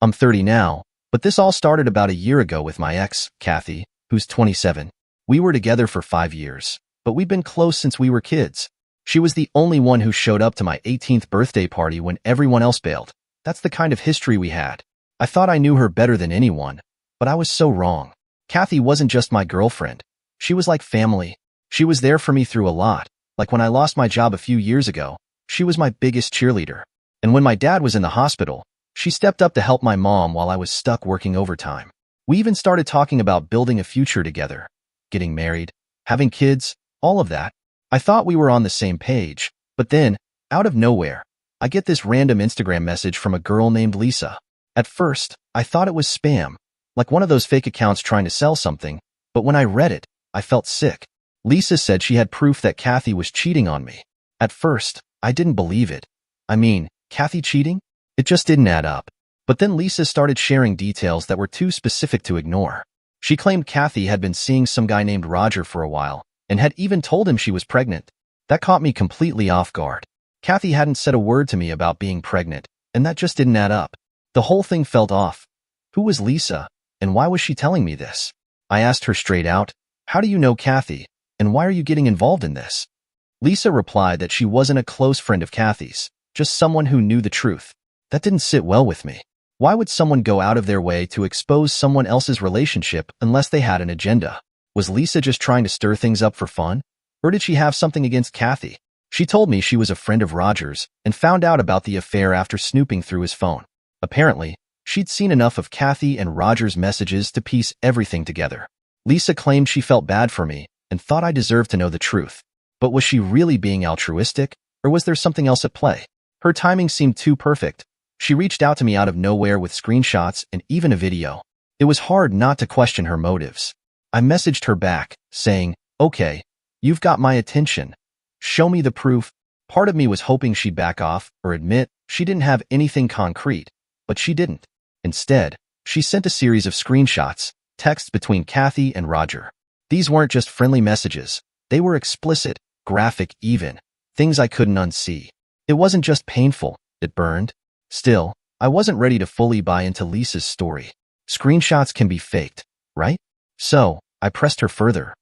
I'm 30 now, but this all started about a year ago with my ex, Kathy, who's 27. We were together for 5 years, but we'd been close since we were kids. She was the only one who showed up to my 18th birthday party when everyone else bailed. That's the kind of history we had. I thought I knew her better than anyone, but I was so wrong. Kathy wasn't just my girlfriend. She was like family. She was there for me through a lot. Like when I lost my job a few years ago, she was my biggest cheerleader. And when my dad was in the hospital, she stepped up to help my mom while I was stuck working overtime. We even started talking about building a future together, getting married, having kids, all of that. I thought we were on the same page, but then, out of nowhere, I get this random Instagram message from a girl named Lisa. At first, I thought it was spam, like one of those fake accounts trying to sell something, but when I read it, I felt sick. Lisa said she had proof that Kathy was cheating on me. At first, I didn't believe it. I mean, Kathy cheating? It just didn't add up. But then Lisa started sharing details that were too specific to ignore. She claimed Kathy had been seeing some guy named Roger for a while, and had even told him she was pregnant. That caught me completely off guard. Kathy hadn't said a word to me about being pregnant, and that just didn't add up. The whole thing felt off. Who was Lisa, and why was she telling me this? I asked her straight out, "How do you know Kathy, and why are you getting involved in this?" Lisa replied that she wasn't a close friend of Kathy's, just someone who knew the truth. That didn't sit well with me. Why would someone go out of their way to expose someone else's relationship unless they had an agenda? Was Lisa just trying to stir things up for fun? Or did she have something against Kathy? She told me she was a friend of Roger's and found out about the affair after snooping through his phone. Apparently, she'd seen enough of Kathy and Roger's messages to piece everything together. Lisa claimed she felt bad for me and thought I deserved to know the truth. But was she really being altruistic, or was there something else at play? Her timing seemed too perfect. She reached out to me out of nowhere with screenshots and even a video. It was hard not to question her motives. I messaged her back, saying, "Okay, you've got my attention. Show me the proof." Part of me was hoping she'd back off or admit she didn't have anything concrete, but she didn't. Instead, she sent a series of screenshots, texts between Kathy and Roger. These weren't just friendly messages. They were explicit, graphic even, things I couldn't unsee. It wasn't just painful, it burned. Still, I wasn't ready to fully buy into Lisa's story. Screenshots can be faked, right? So, I pressed her further.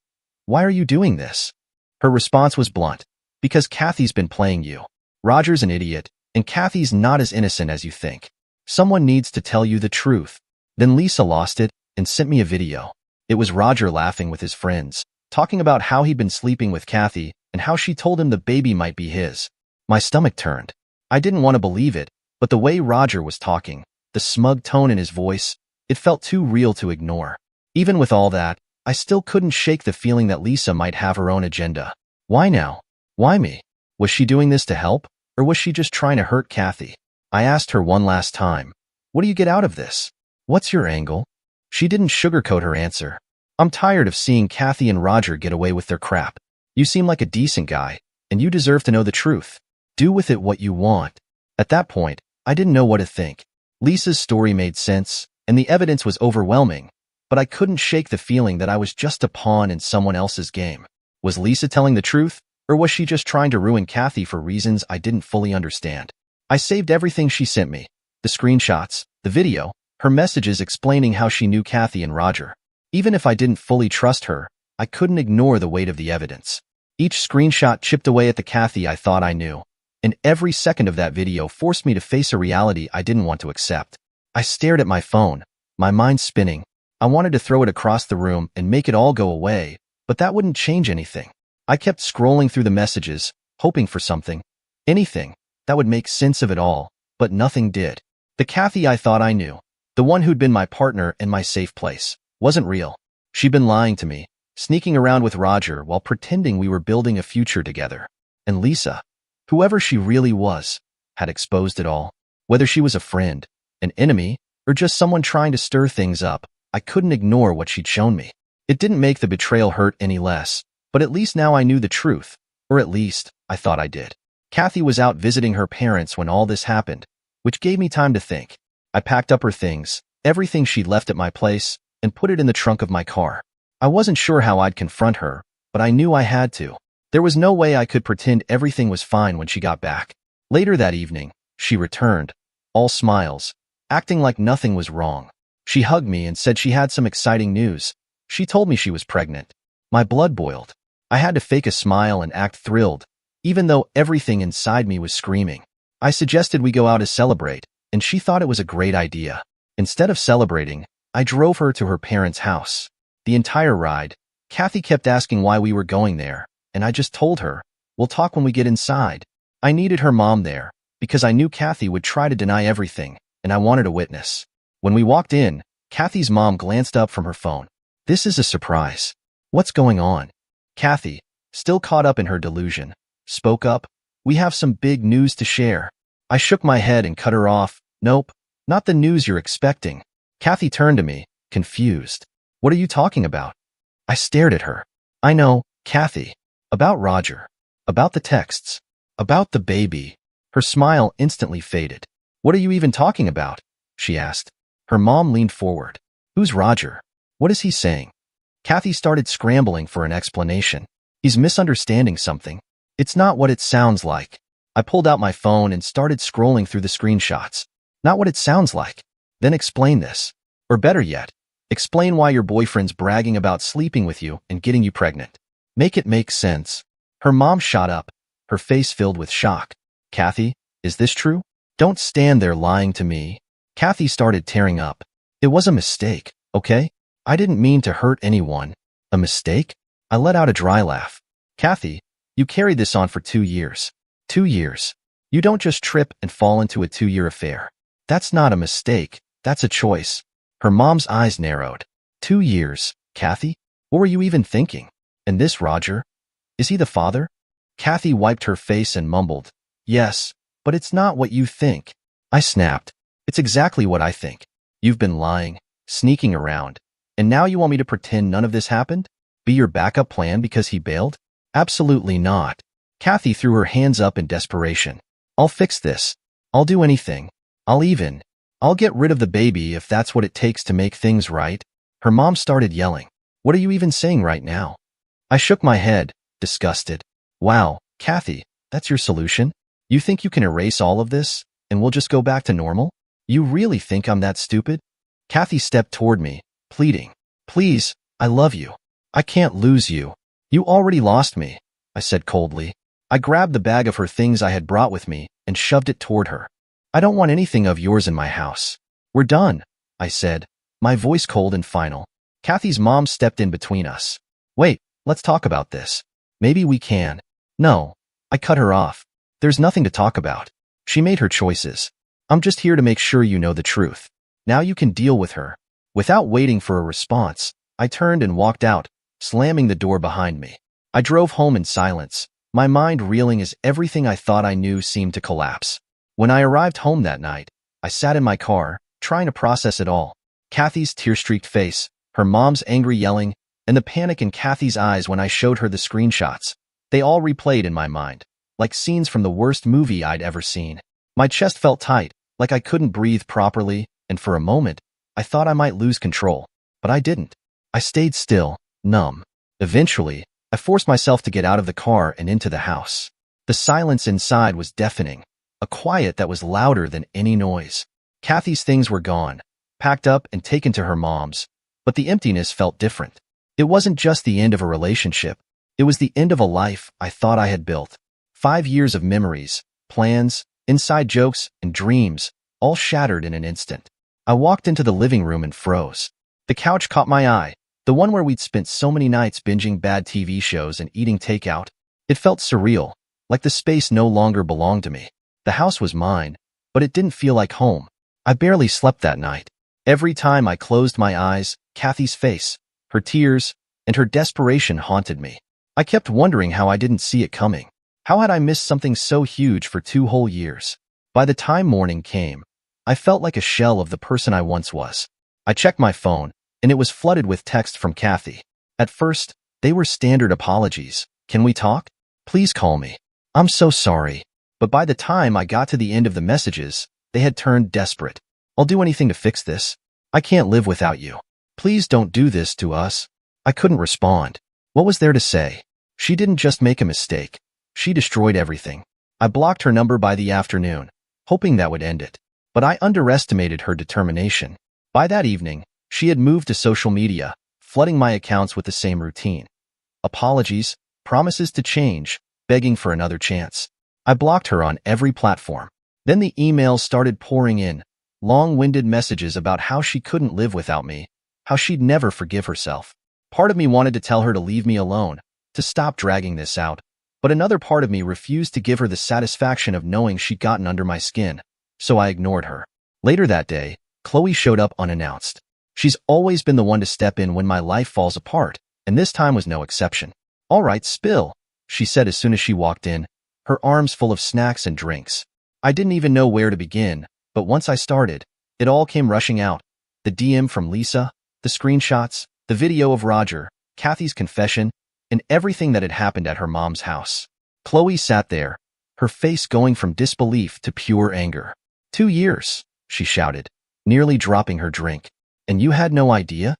"Why are you doing this?" Her response was blunt. "Because Kathy's been playing you. Roger's an idiot, and Kathy's not as innocent as you think. Someone needs to tell you the truth." Then Lisa lost it and sent me a video. It was Roger laughing with his friends, talking about how he'd been sleeping with Kathy and how she told him the baby might be his. My stomach turned. I didn't want to believe it, but the way Roger was talking, the smug tone in his voice, it felt too real to ignore. Even with all that, I still couldn't shake the feeling that Lisa might have her own agenda. Why now? Why me? Was she doing this to help, or was she just trying to hurt Kathy? I asked her one last time, "What do you get out of this? What's your angle?" She didn't sugarcoat her answer. "I'm tired of seeing Kathy and Roger get away with their crap. You seem like a decent guy, and you deserve to know the truth. Do with it what you want." At that point, I didn't know what to think. Lisa's story made sense, and the evidence was overwhelming, but I couldn't shake the feeling that I was just a pawn in someone else's game. Was Lisa telling the truth, or was she just trying to ruin Kathy for reasons I didn't fully understand? I saved everything she sent me. The screenshots, the video, her messages explaining how she knew Kathy and Roger. Even if I didn't fully trust her, I couldn't ignore the weight of the evidence. Each screenshot chipped away at the Kathy I thought I knew, and every second of that video forced me to face a reality I didn't want to accept. I stared at my phone, my mind spinning. I wanted to throw it across the room and make it all go away, but that wouldn't change anything. I kept scrolling through the messages, hoping for something, anything, that would make sense of it all, but nothing did. The Kathy I thought I knew, the one who'd been my partner and my safe place, wasn't real. She'd been lying to me, sneaking around with Roger while pretending we were building a future together. And Lisa, whoever she really was, had exposed it all. Whether she was a friend, an enemy, or just someone trying to stir things up, I couldn't ignore what she'd shown me. It didn't make the betrayal hurt any less, but at least now I knew the truth, or at least, I thought I did. Kathy was out visiting her parents when all this happened, which gave me time to think. I packed up her things, everything she'd left at my place, and put it in the trunk of my car. I wasn't sure how I'd confront her, but I knew I had to. There was no way I could pretend everything was fine when she got back. Later that evening, she returned, all smiles, acting like nothing was wrong. She hugged me and said she had some exciting news. She told me she was pregnant. My blood boiled. I had to fake a smile and act thrilled, even though everything inside me was screaming. I suggested we go out to celebrate, and she thought it was a great idea. Instead of celebrating, I drove her to her parents' house. The entire ride, Kathy kept asking why we were going there, and I just told her, "We'll talk when we get inside." I needed her mom there, because I knew Kathy would try to deny everything, and I wanted a witness. When we walked in, Kathy's mom glanced up from her phone. "This is a surprise. What's going on?" Kathy, still caught up in her delusion, spoke up. "We have some big news to share." I shook my head and cut her off. "Nope, not the news you're expecting." Kathy turned to me, confused. "What are you talking about?" I stared at her. "I know, Kathy. About Roger. About the texts. About the baby." Her smile instantly faded. "What are you even talking about?" she asked. Her mom leaned forward. "Who's Roger? What is he saying?" Kathy started scrambling for an explanation. "He's misunderstanding something. It's not what it sounds like." I pulled out my phone and started scrolling through the screenshots. "Not what it sounds like. Then explain this. Or better yet, explain why your boyfriend's bragging about sleeping with you and getting you pregnant. Make it make sense." Her mom shot up, her face filled with shock. "Kathy, is this true? Don't stand there lying to me." Kathy started tearing up. "It was a mistake, okay? I didn't mean to hurt anyone." "A mistake?" I let out a dry laugh. "Kathy, you carried this on for 2 years. 2 years. You don't just trip and fall into a 2-year affair. That's not a mistake, that's a choice." Her mom's eyes narrowed. 2 years, Kathy? What were you even thinking? And this Roger? Is he the father? Kathy wiped her face and mumbled, "Yes, but it's not what you think." I snapped. "It's exactly what I think. You've been lying, sneaking around, and now you want me to pretend none of this happened? Be your backup plan because he bailed? Absolutely not." Kathy threw her hands up in desperation. "I'll fix this. I'll do anything. I'll get rid of the baby if that's what it takes to make things right." Her mom started yelling. "What are you even saying right now?" I shook my head, disgusted. "Wow, Kathy, that's your solution? You think you can erase all of this, and we'll just go back to normal? You really think I'm that stupid?" Kathy stepped toward me, pleading. "Please, I love you. I can't lose you." "You already lost me," I said coldly. I grabbed the bag of her things I had brought with me and shoved it toward her. "I don't want anything of yours in my house. We're done," I said, my voice cold and final. Kathy's mom stepped in between us. "Wait, let's talk about this. Maybe we can." "No." I cut her off. "There's nothing to talk about. She made her choices. I'm just here to make sure you know the truth. Now you can deal with her." Without waiting for a response, I turned and walked out, slamming the door behind me. I drove home in silence, my mind reeling as everything I thought I knew seemed to collapse. When I arrived home that night, I sat in my car, trying to process it all. Kathy's tear-streaked face, her mom's angry yelling, and the panic in Kathy's eyes when I showed her the screenshots. They all replayed in my mind, like scenes from the worst movie I'd ever seen. My chest felt tight, like I couldn't breathe properly, and for a moment, I thought I might lose control. But I didn't. I stayed still, numb. Eventually, I forced myself to get out of the car and into the house. The silence inside was deafening, a quiet that was louder than any noise. Kathy's things were gone, packed up and taken to her mom's, but the emptiness felt different. It wasn't just the end of a relationship. It was the end of a life I thought I had built. 5 years of memories, plans, inside jokes, and dreams, all shattered in an instant. I walked into the living room and froze. The couch caught my eye, the one where we'd spent so many nights binging bad TV shows and eating takeout. It felt surreal, like the space no longer belonged to me. The house was mine, but it didn't feel like home. I barely slept that night. Every time I closed my eyes, Kathy's face, her tears, and her desperation haunted me. I kept wondering how I didn't see it coming. How had I missed something so huge for 2 whole years? By the time morning came, I felt like a shell of the person I once was. I checked my phone, and it was flooded with texts from Kathy. At first, they were standard apologies. "Can we talk? Please call me. I'm so sorry." But by the time I got to the end of the messages, they had turned desperate. "I'll do anything to fix this. I can't live without you. Please don't do this to us." I couldn't respond. What was there to say? She didn't just make a mistake. She destroyed everything. I blocked her number by the afternoon, hoping that would end it. But I underestimated her determination. By that evening, she had moved to social media, flooding my accounts with the same routine. Apologies, promises to change, begging for another chance. I blocked her on every platform. Then the emails started pouring in, long-winded messages about how she couldn't live without me, how she'd never forgive herself. Part of me wanted to tell her to leave me alone, to stop dragging this out, but another part of me refused to give her the satisfaction of knowing she'd gotten under my skin, so I ignored her. Later that day, Chloe showed up unannounced. She's always been the one to step in when my life falls apart, and this time was no exception. "All right, spill," she said as soon as she walked in, her arms full of snacks and drinks. I didn't even know where to begin, but once I started, it all came rushing out. The DM from Lisa, the screenshots, the video of Roger, Kathy's confession, and everything that had happened at her mom's house. Chloe sat there, her face going from disbelief to pure anger. 2 years, she shouted, nearly dropping her drink. "And you had no idea?"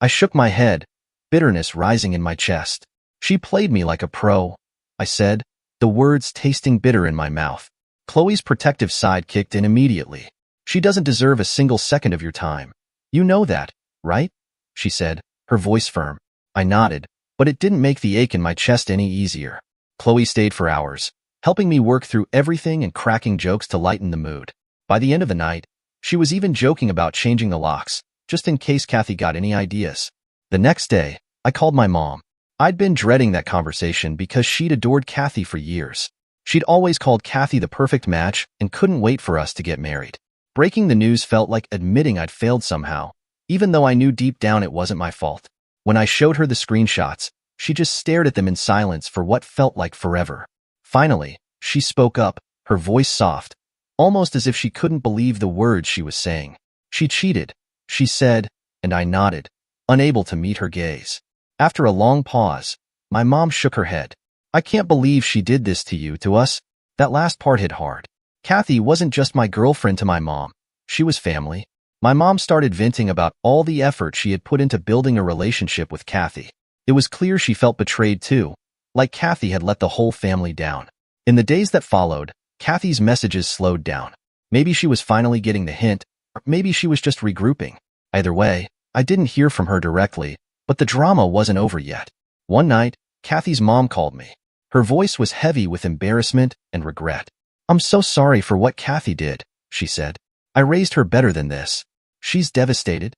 I shook my head, bitterness rising in my chest. "She played me like a pro," I said, the words tasting bitter in my mouth. Chloe's protective side kicked in immediately. "She doesn't deserve a single second of your time. You know that, right?" she said, her voice firm. I nodded, but it didn't make the ache in my chest any easier. Chloe stayed for hours, helping me work through everything and cracking jokes to lighten the mood. By the end of the night, she was even joking about changing the locks, just in case Kathy got any ideas. The next day, I called my mom. I'd been dreading that conversation because she'd adored Kathy for years. She'd always called Kathy the perfect match and couldn't wait for us to get married. Breaking the news felt like admitting I'd failed somehow, even though I knew deep down it wasn't my fault. When I showed her the screenshots, she just stared at them in silence for what felt like forever. Finally, she spoke up, her voice soft, almost as if she couldn't believe the words she was saying. "She cheated," she said, and I nodded, unable to meet her gaze. After a long pause, my mom shook her head. "I can't believe she did this to you, to us." That last part hit hard. Kathy wasn't just my girlfriend to my mom. She was family. My mom started venting about all the effort she had put into building a relationship with Kathy. It was clear she felt betrayed too, like Kathy had let the whole family down. In the days that followed, Kathy's messages slowed down. Maybe she was finally getting the hint, or maybe she was just regrouping. Either way, I didn't hear from her directly, but the drama wasn't over yet. One night, Kathy's mom called me. Her voice was heavy with embarrassment and regret. "I'm so sorry for what Kathy did," she said. "I raised her better than this. She's devastated.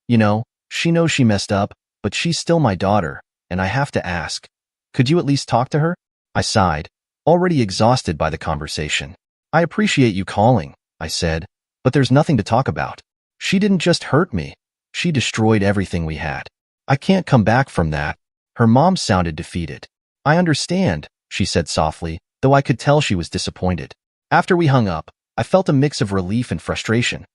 You know, she knows she messed up, but she's still my daughter, and I have to ask, could you at least talk to her?" I sighed, already exhausted by the conversation. "I appreciate you calling," I said, "but there's nothing to talk about. She didn't just hurt me. She destroyed everything we had. I can't come back from that." Her mom sounded defeated. "I understand," she said softly, though I could tell she was disappointed. After we hung up, I felt a mix of relief and frustration.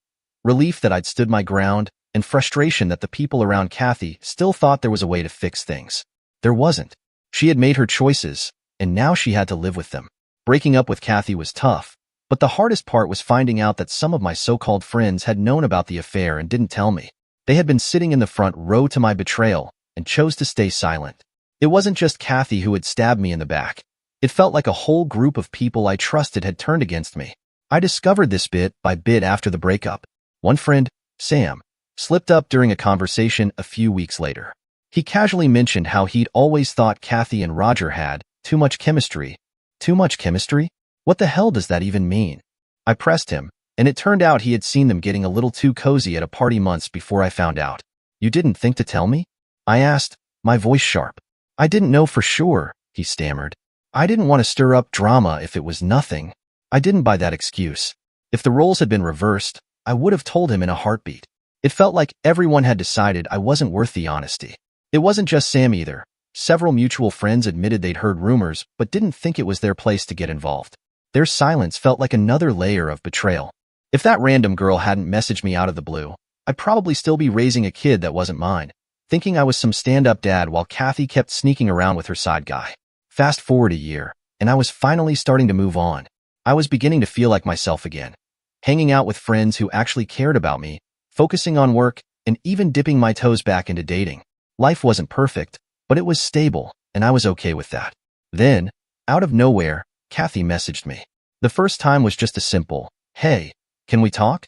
Relief that I'd stood my ground, and frustration that the people around Kathy still thought there was a way to fix things. There wasn't. She had made her choices, and now she had to live with them. Breaking up with Kathy was tough, but the hardest part was finding out that some of my so-called friends had known about the affair and didn't tell me. They had been sitting in the front row to my betrayal and chose to stay silent. It wasn't just Kathy who had stabbed me in the back. It felt like a whole group of people I trusted had turned against me. I discovered this bit by bit after the breakup. One friend, Sam, slipped up during a conversation a few weeks later. He casually mentioned how he'd always thought Kathy and Roger had too much chemistry. Too much chemistry? What the hell does that even mean? I pressed him, and it turned out he had seen them getting a little too cozy at a party months before I found out. "You didn't think to tell me?" I asked, my voice sharp. "I didn't know for sure," he stammered. "I didn't want to stir up drama if it was nothing." I didn't buy that excuse. If the roles had been reversed, I would have told him in a heartbeat. It felt like everyone had decided I wasn't worth the honesty. It wasn't just Sam either. Several mutual friends admitted they'd heard rumors but didn't think it was their place to get involved. Their silence felt like another layer of betrayal. If that random girl hadn't messaged me out of the blue, I'd probably still be raising a kid that wasn't mine, thinking I was some stand-up dad while Kathy kept sneaking around with her side guy. Fast forward a year, and I was finally starting to move on. I was beginning to feel like myself again, hanging out with friends who actually cared about me, focusing on work, and even dipping my toes back into dating. Life wasn't perfect, but it was stable, and I was okay with that. Then, out of nowhere, Kathy messaged me. The first time was just a simple, "Hey, can we talk?"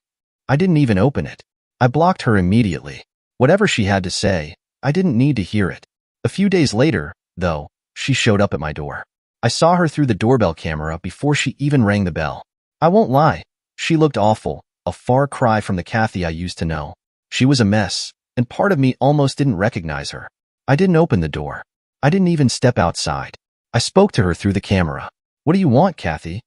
I didn't even open it. I blocked her immediately. Whatever she had to say, I didn't need to hear it. A few days later, though, she showed up at my door. I saw her through the doorbell camera before she even rang the bell. I won't lie, she looked awful, a far cry from the Kathy I used to know. She was a mess, and part of me almost didn't recognize her. I didn't open the door. I didn't even step outside. I spoke to her through the camera. "What do you want, Kathy?"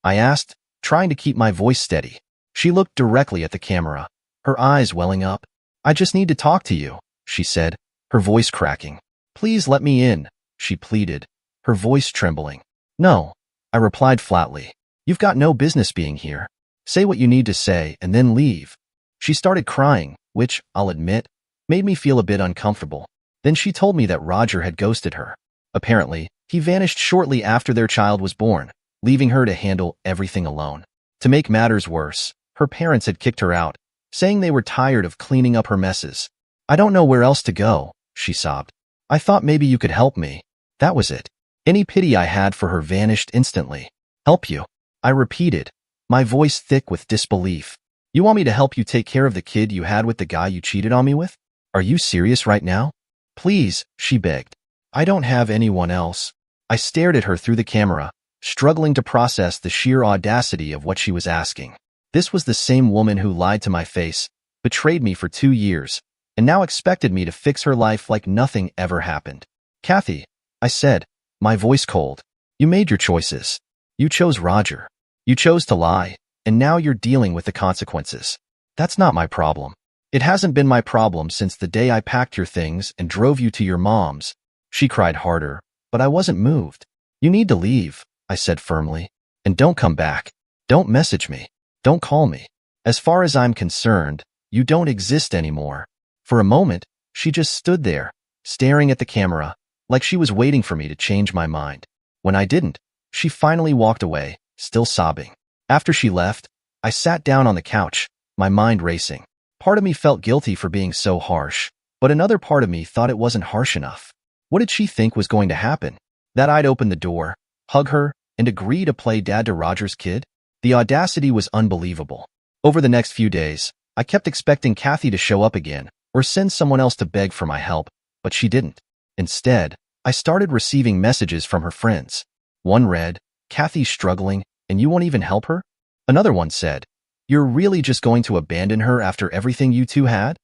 I asked, trying to keep my voice steady. She looked directly at the camera, her eyes welling up. "I just need to talk to you," she said, her voice cracking. "Please let me in," she pleaded, her voice trembling. "No," I replied flatly. "You've got no business being here. Say what you need to say and then leave." She started crying, which, I'll admit, made me feel a bit uncomfortable. Then she told me that Roger had ghosted her. Apparently, he vanished shortly after their child was born, leaving her to handle everything alone. To make matters worse, her parents had kicked her out, saying they were tired of cleaning up her messes. "I don't know where else to go," she sobbed. "I thought maybe you could help me." That was it. Any pity I had for her vanished instantly. "Help you?" I repeated, my voice thick with disbelief. "You want me to help you take care of the kid you had with the guy you cheated on me with? Are you serious right now?" "Please," she begged. "I don't have anyone else." I stared at her through the camera, struggling to process the sheer audacity of what she was asking. This was the same woman who lied to my face, betrayed me for 2 years, and now expected me to fix her life like nothing ever happened. "Kathy," I said, my voice cold, "you made your choices. You chose Roger. You chose to lie, and now you're dealing with the consequences. That's not my problem. It hasn't been my problem since the day I packed your things and drove you to your mom's." She cried harder, but I wasn't moved. "You need to leave," I said firmly, "and don't come back. Don't message me. Don't call me. As far as I'm concerned, you don't exist anymore." For a moment, she just stood there, staring at the camera, like she was waiting for me to change my mind. When I didn't, she finally walked away, still sobbing. After she left, I sat down on the couch, my mind racing. Part of me felt guilty for being so harsh, but another part of me thought it wasn't harsh enough. What did she think was going to happen? That I'd open the door, hug her, and agree to play dad to Roger's kid? The audacity was unbelievable. Over the next few days, I kept expecting Kathy to show up again, or send someone else to beg for my help, but she didn't. Instead, I started receiving messages from her friends. One read, "Kathy's struggling, and you won't even help her?" Another one said, "You're really just going to abandon her after everything you two had?"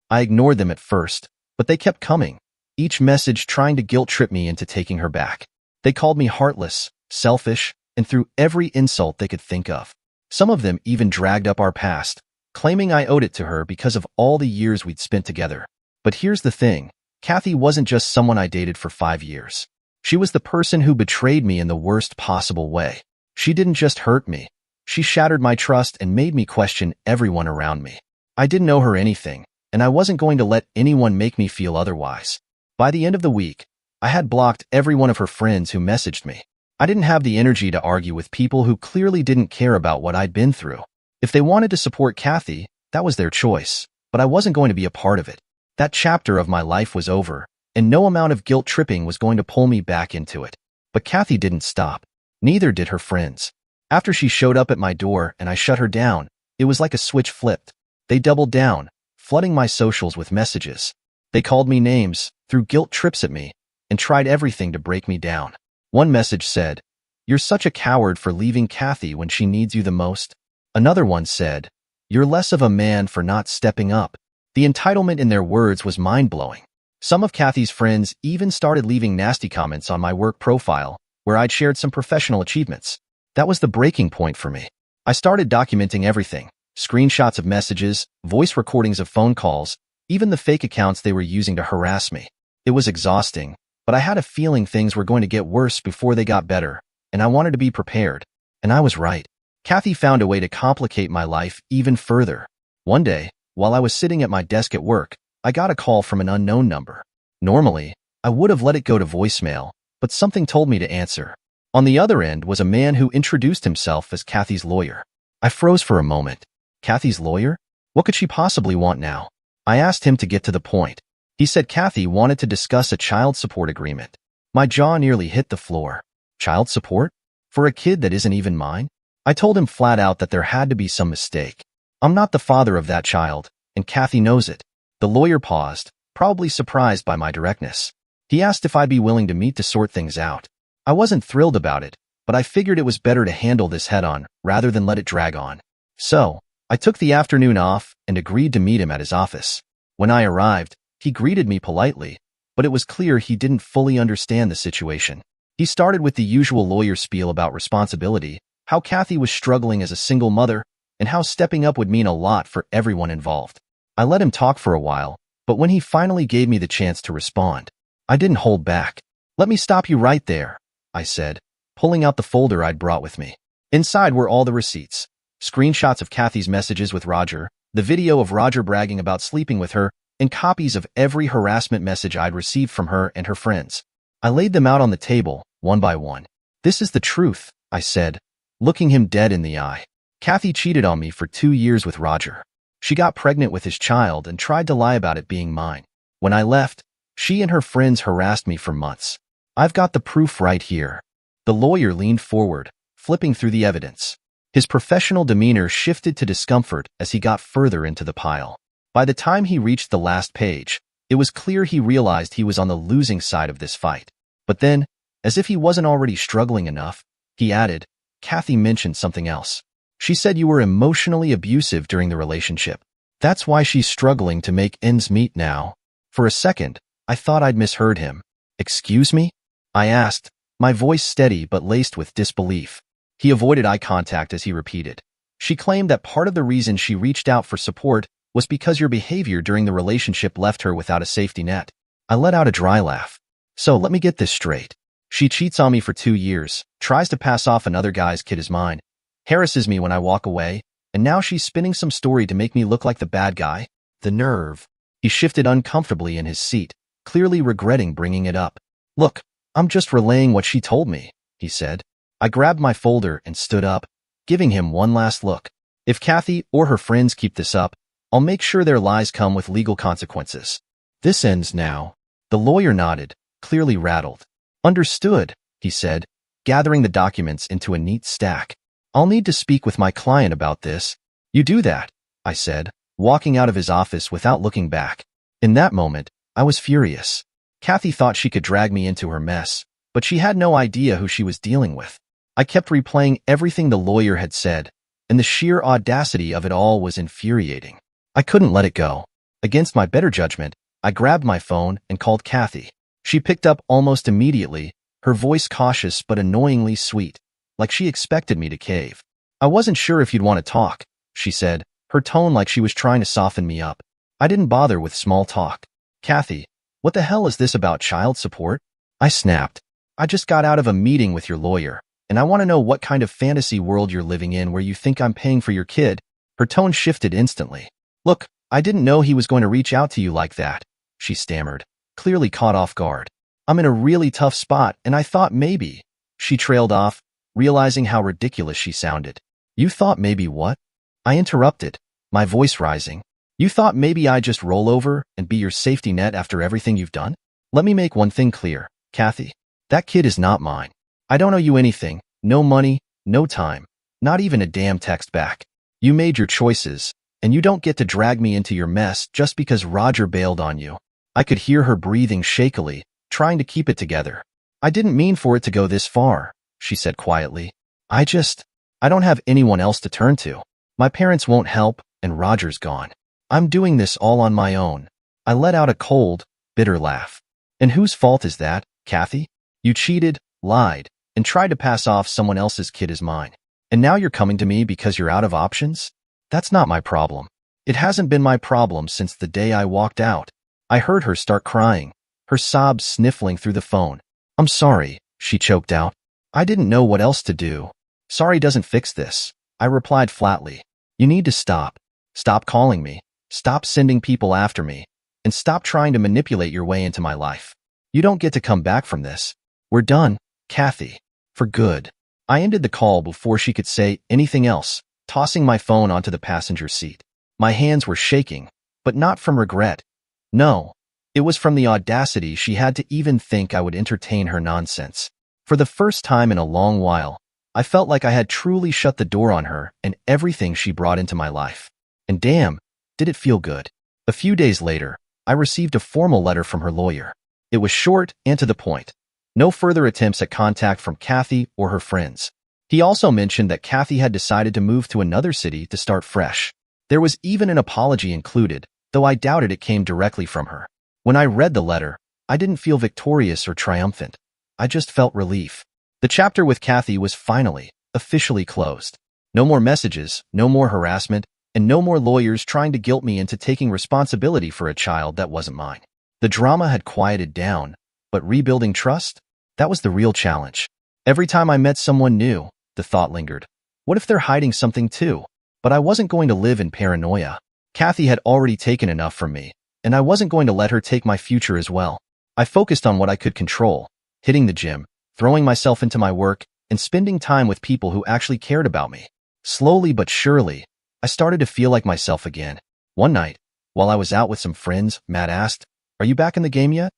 I ignored them at first, but they kept coming, each message trying to guilt-trip me into taking her back. They called me heartless, selfish, and threw every insult they could think of. Some of them even dragged up our past, claiming I owed it to her because of all the years we'd spent together. But here's the thing, Kathy wasn't just someone I dated for 5 years. She was the person who betrayed me in the worst possible way. She didn't just hurt me. She shattered my trust and made me question everyone around me. I didn't owe her anything, and I wasn't going to let anyone make me feel otherwise. By the end of the week, I had blocked every one of her friends who messaged me. I didn't have the energy to argue with people who clearly didn't care about what I'd been through. If they wanted to support Kathy, that was their choice, but I wasn't going to be a part of it. That chapter of my life was over, and no amount of guilt-tripping was going to pull me back into it. But Kathy didn't stop. Neither did her friends. After she showed up at my door and I shut her down, it was like a switch flipped. They doubled down, flooding my socials with messages. They called me names, threw guilt trips at me, and tried everything to break me down. One message said, "You're such a coward for leaving Kathy when she needs you the most." Another one said, "You're less of a man for not stepping up." The entitlement in their words was mind-blowing. Some of Kathy's friends even started leaving nasty comments on my work profile, where I'd shared some professional achievements. That was the breaking point for me. I started documenting everything, screenshots of messages, voice recordings of phone calls, even the fake accounts they were using to harass me. It was exhausting, but I had a feeling things were going to get worse before they got better, and I wanted to be prepared. And I was right. Kathy found a way to complicate my life even further. One day, while I was sitting at my desk at work, I got a call from an unknown number. Normally, I would have let it go to voicemail, but something told me to answer. On the other end was a man who introduced himself as Kathy's lawyer. I froze for a moment. Kathy's lawyer? What could she possibly want now? I asked him to get to the point. He said Kathy wanted to discuss a child support agreement. My jaw nearly hit the floor. Child support? For a kid that isn't even mine? I told him flat out that there had to be some mistake. I'm not the father of that child, and Kathy knows it. The lawyer paused, probably surprised by my directness. He asked if I'd be willing to meet to sort things out. I wasn't thrilled about it, but I figured it was better to handle this head-on rather than let it drag on. So, I took the afternoon off and agreed to meet him at his office. When I arrived, he greeted me politely, but it was clear he didn't fully understand the situation. He started with the usual lawyer spiel about responsibility, how Kathy was struggling as a single mother, and how stepping up would mean a lot for everyone involved. I let him talk for a while, but when he finally gave me the chance to respond, I didn't hold back. "Let me stop you right there," I said, pulling out the folder I'd brought with me. Inside were all the receipts, screenshots of Kathy's messages with Roger, the video of Roger bragging about sleeping with her, and copies of every harassment message I'd received from her and her friends. I laid them out on the table, one by one. "This is the truth," I said, looking him dead in the eye. "Kathy cheated on me for 2 years with Roger. She got pregnant with his child and tried to lie about it being mine. When I left, she and her friends harassed me for months. I've got the proof right here." The lawyer leaned forward, flipping through the evidence. His professional demeanor shifted to discomfort as he got further into the pile. By the time he reached the last page, it was clear he realized he was on the losing side of this fight. But then, as if he wasn't already struggling enough, he added, "Kathy mentioned something else. She said you were emotionally abusive during the relationship. That's why she's struggling to make ends meet now." For a second, I thought I'd misheard him. "Excuse me?" I asked, my voice steady but laced with disbelief. He avoided eye contact as he repeated. "She claimed that part of the reason she reached out for support was because your behavior during the relationship left her without a safety net." I let out a dry laugh. "So let me get this straight. She cheats on me for 2 years, tries to pass off another guy's kid as mine, harasses me when I walk away, and now she's spinning some story to make me look like the bad guy? The nerve." He shifted uncomfortably in his seat, clearly regretting bringing it up. "Look, I'm just relaying what she told me," he said. I grabbed my folder and stood up, giving him one last look. "If Kathy or her friends keep this up, I'll make sure their lies come with legal consequences. This ends now." The lawyer nodded, clearly rattled. "Understood," he said, gathering the documents into a neat stack. "I'll need to speak with my client about this." "You do that," I said, walking out of his office without looking back. In that moment, I was furious. Kathy thought she could drag me into her mess, but she had no idea who she was dealing with. I kept replaying everything the lawyer had said, and the sheer audacity of it all was infuriating. I couldn't let it go. Against my better judgment, I grabbed my phone and called Kathy. She picked up almost immediately, her voice cautious but annoyingly sweet, like she expected me to cave. "I wasn't sure if you'd want to talk," she said, her tone like she was trying to soften me up. I didn't bother with small talk. "Kathy, what the hell is this about child support?" I snapped. "I just got out of a meeting with your lawyer, and I want to know what kind of fantasy world you're living in where you think I'm paying for your kid." Her tone shifted instantly. "Look, I didn't know he was going to reach out to you like that," she stammered, clearly caught off guard. "I'm in a really tough spot, and I thought maybe—" She trailed off, realizing how ridiculous she sounded. "You thought maybe what?" I interrupted, my voice rising. "You thought maybe I'd just roll over and be your safety net after everything you've done? Let me make one thing clear, Kathy. That kid is not mine. I don't owe you anything, no money, no time, not even a damn text back. You made your choices, and you don't get to drag me into your mess just because Roger bailed on you." I could hear her breathing shakily, trying to keep it together. "I didn't mean for it to go this far," she said quietly. I don't have anyone else to turn to. My parents won't help, and Roger's gone. I'm doing this all on my own." I let out a cold, bitter laugh. "And whose fault is that, Kathy? You cheated, lied, and tried to pass off someone else's kid as mine. And now you're coming to me because you're out of options? That's not my problem. It hasn't been my problem since the day I walked out." I heard her start crying, her sobs sniffling through the phone. "I'm sorry," she choked out. "I didn't know what else to do." "Sorry doesn't fix this," I replied flatly. "You need to stop. Stop calling me. Stop sending people after me. And stop trying to manipulate your way into my life. You don't get to come back from this. We're done, Kathy. For good." I ended the call before she could say anything else, tossing my phone onto the passenger seat. My hands were shaking, but not from regret. No, it was from the audacity she had to even think I would entertain her nonsense. For the first time in a long while, I felt like I had truly shut the door on her and everything she brought into my life. And damn, did it feel good. A few days later, I received a formal letter from her lawyer. It was short and to the point. No further attempts at contact from Kathy or her friends. He also mentioned that Kathy had decided to move to another city to start fresh. There was even an apology included, though I doubted it came directly from her. When I read the letter, I didn't feel victorious or triumphant. I just felt relief. The chapter with Kathy was finally, officially closed. No more messages, no more harassment, and no more lawyers trying to guilt me into taking responsibility for a child that wasn't mine. The drama had quieted down, but rebuilding trust? That was the real challenge. Every time I met someone new, the thought lingered. What if they're hiding something too? But I wasn't going to live in paranoia. Kathy had already taken enough from me, and I wasn't going to let her take my future as well. I focused on what I could control, hitting the gym, throwing myself into my work, and spending time with people who actually cared about me. Slowly but surely, I started to feel like myself again. One night, while I was out with some friends, Matt asked, "Are you back in the game yet?"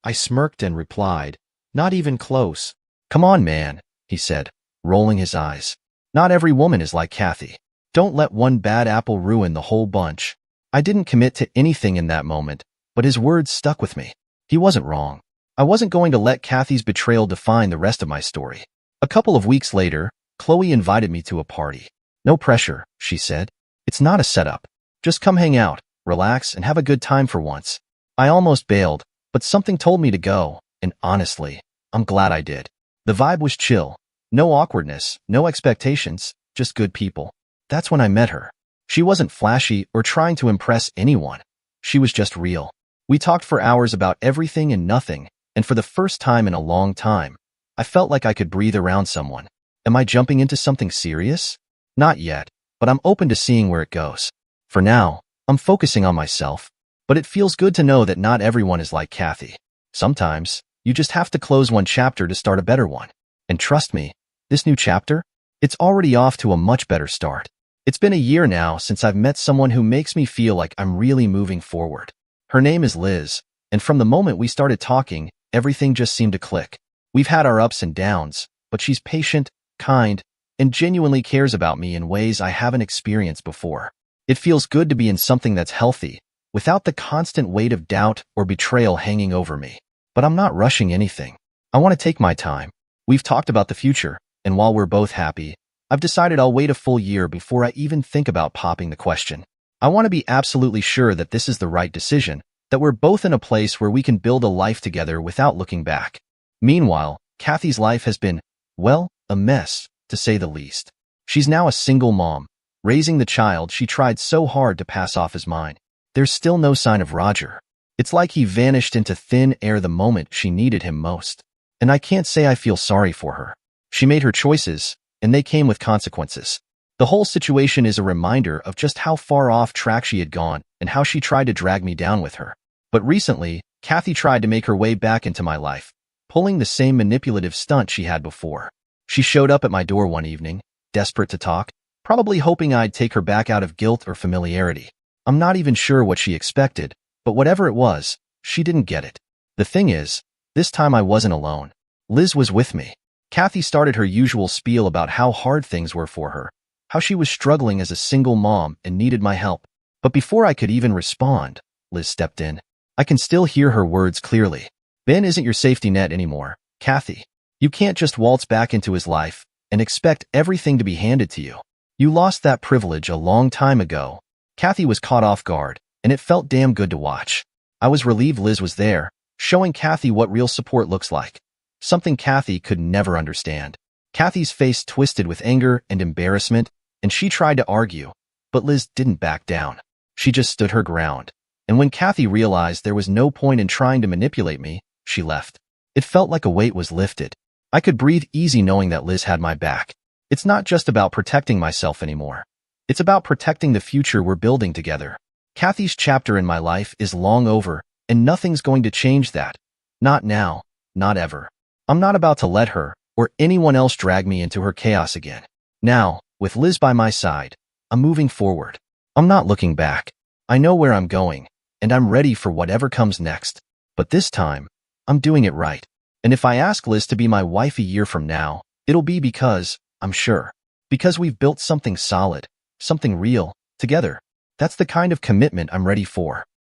I smirked and replied, "Not even close." "Come on, man," he said, rolling his eyes. "Not every woman is like Kathy. Don't let one bad apple ruin the whole bunch." I didn't commit to anything in that moment, but his words stuck with me. He wasn't wrong. I wasn't going to let Kathy's betrayal define the rest of my story. A couple of weeks later, Chloe invited me to a party. "No pressure," she said. "It's not a setup. Just come hang out, relax, and have a good time for once." I almost bailed, but something told me to go, and honestly, I'm glad I did. The vibe was chill. No awkwardness, no expectations, just good people. That's when I met her. She wasn't flashy or trying to impress anyone. She was just real. We talked for hours about everything and nothing, and for the first time in a long time, I felt like I could breathe around someone. Am I jumping into something serious? Not yet, but I'm open to seeing where it goes. For now, I'm focusing on myself, but it feels good to know that not everyone is like Kathy. Sometimes, you just have to close one chapter to start a better one. And trust me, this new chapter, it's already off to a much better start. It's been a year now since I've met someone who makes me feel like I'm really moving forward. Her name is Liz, and from the moment we started talking, everything just seemed to click. We've had our ups and downs, but she's patient, kind, and genuinely cares about me in ways I haven't experienced before. It feels good to be in something that's healthy, without the constant weight of doubt or betrayal hanging over me. But I'm not rushing anything. I want to take my time. We've talked about the future, and while we're both happy, I've decided I'll wait a full year before I even think about popping the question. I want to be absolutely sure that this is the right decision, that we're both in a place where we can build a life together without looking back. Meanwhile, Kathy's life has been, well, a mess, to say the least. She's now a single mom, raising the child she tried so hard to pass off as mine. There's still no sign of Roger. It's like he vanished into thin air the moment she needed him most. And I can't say I feel sorry for her. She made her choices, and they came with consequences. The whole situation is a reminder of just how far off track she had gone and how she tried to drag me down with her. But recently, Kathy tried to make her way back into my life, pulling the same manipulative stunt she had before. She showed up at my door one evening, desperate to talk, probably hoping I'd take her back out of guilt or familiarity. I'm not even sure what she expected, but whatever it was, she didn't get it. The thing is, this time I wasn't alone. Liz was with me. Kathy started her usual spiel about how hard things were for her, how she was struggling as a single mom and needed my help. But before I could even respond, Liz stepped in. I can still hear her words clearly. "Ben isn't your safety net anymore, Kathy. You can't just waltz back into his life and expect everything to be handed to you. You lost that privilege a long time ago." Kathy was caught off guard, and it felt damn good to watch. I was relieved Liz was there, showing Kathy what real support looks like. Something Kathy could never understand. Kathy's face twisted with anger and embarrassment, and she tried to argue, but Liz didn't back down. She just stood her ground. And when Kathy realized there was no point in trying to manipulate me, she left. It felt like a weight was lifted. I could breathe easy knowing that Liz had my back. It's not just about protecting myself anymore. It's about protecting the future we're building together. Kathy's chapter in my life is long over, and nothing's going to change that. Not now, not ever. I'm not about to let her or anyone else drag me into her chaos again. Now, with Liz by my side, I'm moving forward. I'm not looking back. I know where I'm going, and I'm ready for whatever comes next. But this time, I'm doing it right. And if I ask Liz to be my wife a year from now, it'll be because, I'm sure, because we've built something solid, something real, together. That's the kind of commitment I'm ready for.